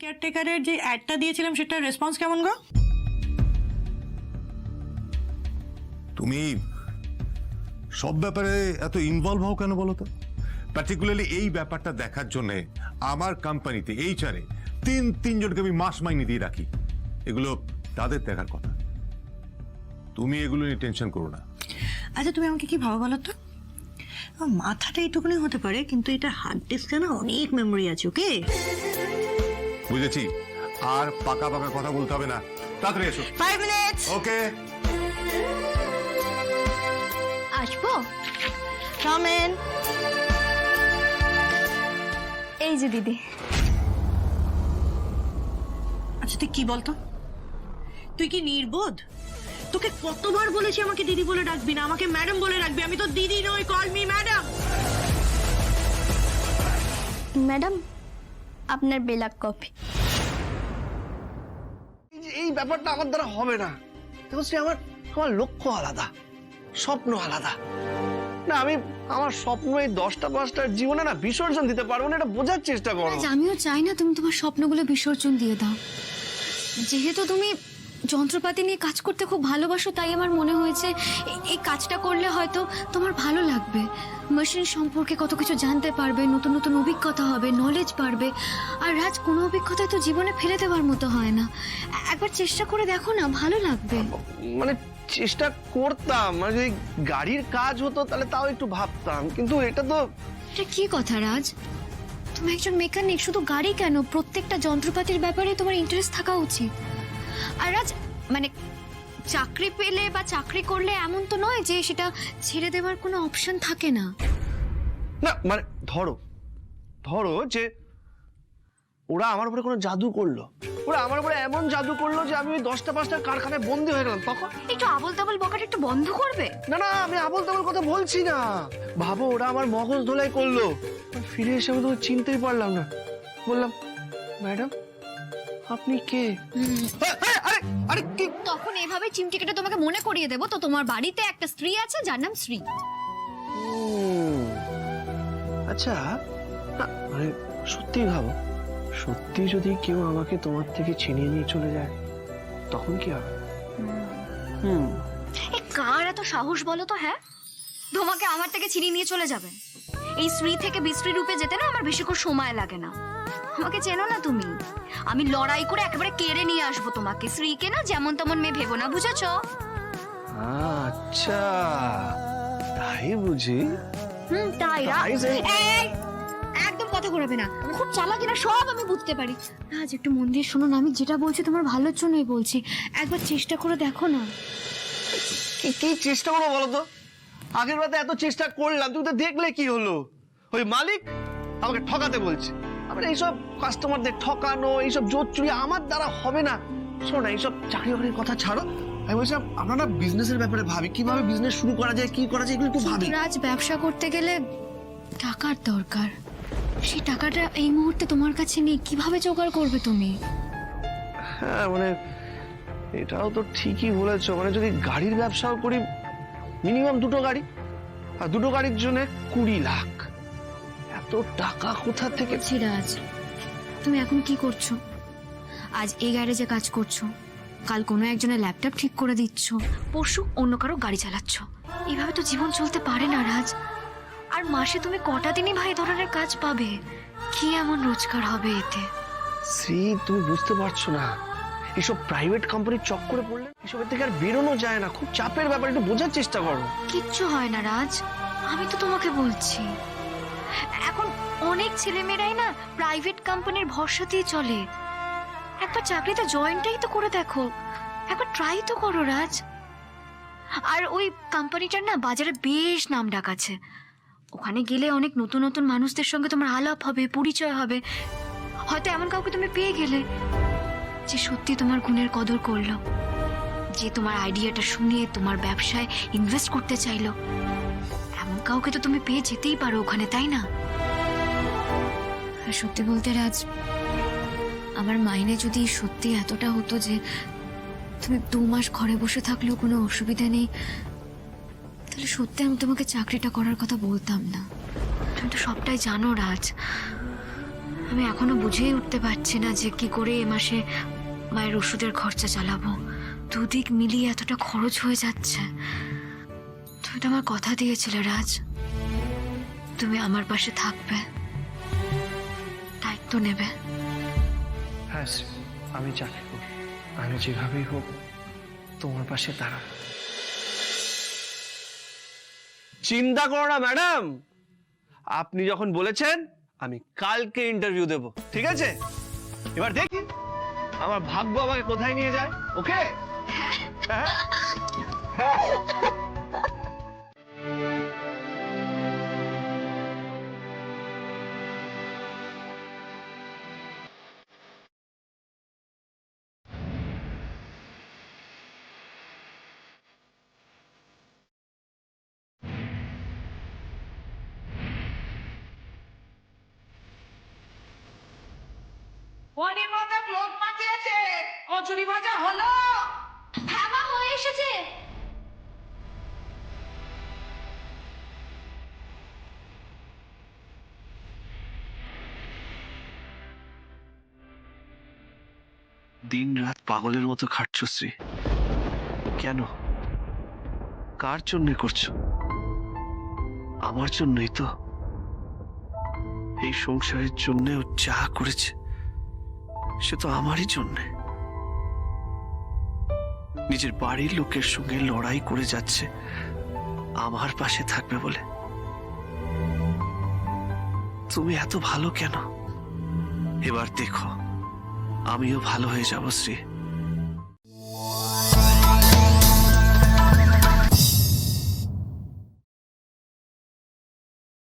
কেয়ারটেকারের যে অ্যাডটা দিয়েছিলাম সেটার রেসপন্স কেমন গো? তুমি সব ব্যাপারে এত ইনভলভ হও কেন বলো তো? পার্টিকুলারলি এই ব্যাপারটা দেখার জন্য আমার কোম্পানিতে এইচআরে তিনজনকে আমি মাস মাইনে দিয়ে রাখি। এগুলো তাদের দেখার কথা। তুমি এগুলো নিয়ে টেনশন করো না। আচ্ছা তুমি আমাকে কি ভাবো বলো তো, আমার মাথাটা এইটুকুনি হতে পারে কিন্তু এটা হার্ড ডিস্কে না অনেক মেমোরি আছে। ওকে বুঝেছি, আর পাকা পাকা কথা বলতে হবে না, তাড়াতাড়ি এসো। 5 মিনিটস। ওকে, আসবো? Come in. এই যে দিদি। আচ্ছা তুই কি বলতো, তুই কি নির্বোধ? তোকে কতবার বলেছি আমাকে দিদি বলে ডাকবি না, আমাকে ম্যাডাম বলে রাখবি। আমি তো দিদি নই, কল মি ম্যাডাম। ম্যাডাম আপনার বেলাক কফি। এই ব্যাপারটা আমার দ্বারা হবে না। দেখো শ্রী, আমার লক্ষ্য আলাদা, স্বপ্ন আলাদা। না আমি আমার স্বপ্ন এই 10টা 5টার জীবনে না বিসর্জন দিতে পারবো না, এটা বোঝার চেষ্টা করো। আমিও চাই না তুমি তোমার স্বপ্নগুলো বিসর্জন দিয়ে দাও। যেহেতু তুমি যন্ত্রপাতি নিয়ে কাজ করতে খুব ভালোবাসো, তাই আমার মনে হয়েছে এই কাজটা করলে হয়তো তোমার ভালো লাগবে। মেশিন সম্পর্কে কত কিছু জানতে পারবে, নতুন নতুন অভিজ্ঞতা হবে, নলেজ বাড়বে। আর রাজ, কোনো অভিজ্ঞতাই তো জীবনে ফেলে দেওয়ার মতো হয় না। একবার চেষ্টা করে দেখো না, ভালো লাগবে। মানে চেষ্টা করতাম, মানে যদি গাড়ির কাজ হতো তাহলে তাও একটু ভাবতাম, কিন্তু এটা তো। এটা কি কথা রাজ? তুমি একজন মেকানিক, শুধু গাড়ি কেন, প্রত্যেকটা যন্ত্রপাতির ব্যাপারে তোমার ইন্টারেস্ট থাকা উচিত। আর রাজ, মানে চাকরি পেলে বা চাকরি করলে এমন তো নয় যে সেটা ছেড়ে দেওয়ার কোনো অপশন থাকে না। না মানে ধরো যে ওরা আমার উপরে কোনো জাদু করলো, ওরা আমার উপরে এমন জাদু করলো যে আমি ওই 10টা 5টার কারখানায় বন্দী হয়ে গেলাম, তখন একটু আবল তাবল বকাটা একটু বন্ধ করবে? না না, আমি আবল তাবল কথা বলছি না। ভাবো ওরা আমার মগজ ধোলাই করলো, ফিরে এসে আমি তোমাকে চিনতেই পারলাম না। বললাম, ম্যাডাম আপনি কে? আরে আরে কি? তখন এভাবে চিমটিকেটা তোমাকে মনে করিয়ে দেবো তো তোমার বাড়িতে একটা স্ত্রী আছে যার নাম শ্রী। আচ্ছা, না মানে সত্যি ভাবো, সত্যি যদি কেউ আমাকে তোমার থেকে ছিনিয়ে নিয়ে চলে যায় তখন কি হবে? এই কার এত সাহস বলো তো? হ্যাঁ, তোমাকে আমার থেকে ছিনিয়ে নিয়ে চলে যাবে? এই শ্রী থেকে বিশ্রী রূপে যেতে না আমার বেশিক্ষণ সময় লাগে না। আমাকে চেনো না তুমি, আমি লড়াই করে একেবারে কেড়ে নিয়ে আসবো তোমাকে। শ্রীকে না যেমন তেমন মেয়ে ভেবো না, বুঝেছো? আচ্ছা তাই বুঝি। তাই একদম কথা ঘোরাবে না, খুব চালাকি না, সব আমি বুঝতে পারি। রাজ একটু মন দিয়ে শোনো না, আমি যেটা বলছি তোমার ভালোর জন্যই বলছি। একবার চেষ্টা করে দেখো না। কি চেষ্টা করবো বলো তো? আগের রাতে এত চেষ্টা করলাম, তুমি তো দেখলে কি হলো। ওই মালিক আমাকে ঠকাতে বলছে। আমার এইসব কাস্টমারদের ঠকানো, এইসব জোর চুরি আমার দ্বারা হবে না। শোনো না, এইসব চাকরি বাকরির কথা ছাড়ো। আমি বলছিলাম আমরা না বিজনেসের ব্যাপারে ভাবি, কিভাবে বিজনেস শুরু করা যায়, কি করা যায়, এগুলো একটু ভাবি। রাজ, ব্যবসা করতে গেলে টাকার দরকার। সেই টাকাটা এই মুহূর্তে তোমার কাছে নেই, কিভাবে জোগাড় করবে তুমি? হ্যাঁ মানে এটাও তো ঠিকই বলেছো। মানে যদি গাড়ির ব্যবসাও করি, মিনিমাম 2টো গাড়ি, আর 2টো গাড়ির জন্য 20 লাখ। এত টাকা কোথা থেকে? রাজ, তুমি এখন কি করছো? আজ এই গ্যারেজে কাজ করছো, কাল কোনো একজনের ল্যাপটপ ঠিক করে দিচ্ছ, পরশু অন্য কারো গাড়ি চালাচ্ছ। এভাবে তো জীবন চলতে পারে না রাজ। আর মাসে তুমি কটা দিনই ভাই ধরনের কাজ পাবে? কি এমন রোজগার হবে এতে? শ্রী, তুমি বুঝতে পারছো না, এসব প্রাইভেট কোম্পানির চক্করে পড়লে এসবের থেকে আর বেরোনো যায় না। খুব চাপের ব্যাপার, একটু বোঝার চেষ্টা করো। কিচ্ছু হয় না রাজ, আমি তো তোমাকে বলছি। এখন অনেক ছেলেমেয়েরাই না প্রাইভেট কোম্পানির ভরসাতেই চলে। একবার চাকরিতে জয়েনটাই তো করে দেখো, একবার ট্রাই তো করো রাজ। আর ওই কোম্পানিটার না বাজারে বেশ নাম ডাক আছে। ওখানে গেলে অনেক নতুন নতুন মানুষদের সঙ্গে তোমার আলাপ হবে, পরিচয় হবে। হয়তো এমন কাউকে তুমি পেয়ে গেলে যে সত্যি তোমার গুণের কদর করলো, যে তোমার আইডিয়াটা শুনে তোমার ব্যবসায় ইনভেস্ট করতে চাইলো। এমন কাউকে তো তুমি পেয়ে যেতেই পারো ওখানে, তাই না? আর সত্যি বলতে রাজ, আমার মাইনে যদি সত্যি এতটা হতো যে তুমি 2 মাস ঘরে বসে থাকলেও কোনো অসুবিধা নেই, তাহলে সত্যি আমি তোমাকে চাকরিটা করার কথা বলতাম না। তুমি তো সবটাই জানো রাজ। আমি এখনো বুঝেই উঠতে পারছি না যে কি করে এ মাসে মায়ের ওষুধের খরচা চালাবো। দুদিক মিলিয়ে এতটা খরচ হয়ে যাচ্ছে। তুমি তো আমার কথা দিয়েছিলে রাজ, তুমি আমার পাশে থাকবে, দায়িত্ব নেবে। হ্যাঁ শ্রী, আমি চাকরি করি, আমি যেভাবেই হোক তোমার পাশে দাঁড়াবো। চিন্তা করো না ম্যাডাম, আপনি যখন বলেছেন আমি কালকে ইন্টারভিউ দেব, ঠিক আছে? এবার দেখি আমার ভাগ্য আমাকে কোথায় নিয়ে যায়। ওকে? পনির ভাজা লোক পাঠিয়েছে, কচুরি ভাজা হলো। হ্যাঁ মা, হয়ে এসেছে। দিন রাত পাগলের মতো খাটছো শ্রী, কেন? কার জন্য করছো? আমার জন্যই তো। এই সংসারের জন্য ও যা করেছে সে তো আমারই জন্যে। নিজের বাড়ির লোকের সঙ্গে লড়াই করে যাচ্ছে আমার পাশে থাকবে বলে। তুমি এত ভালো কেন? এবার দেখো আমিও ভালো হয়ে যাব শ্রী।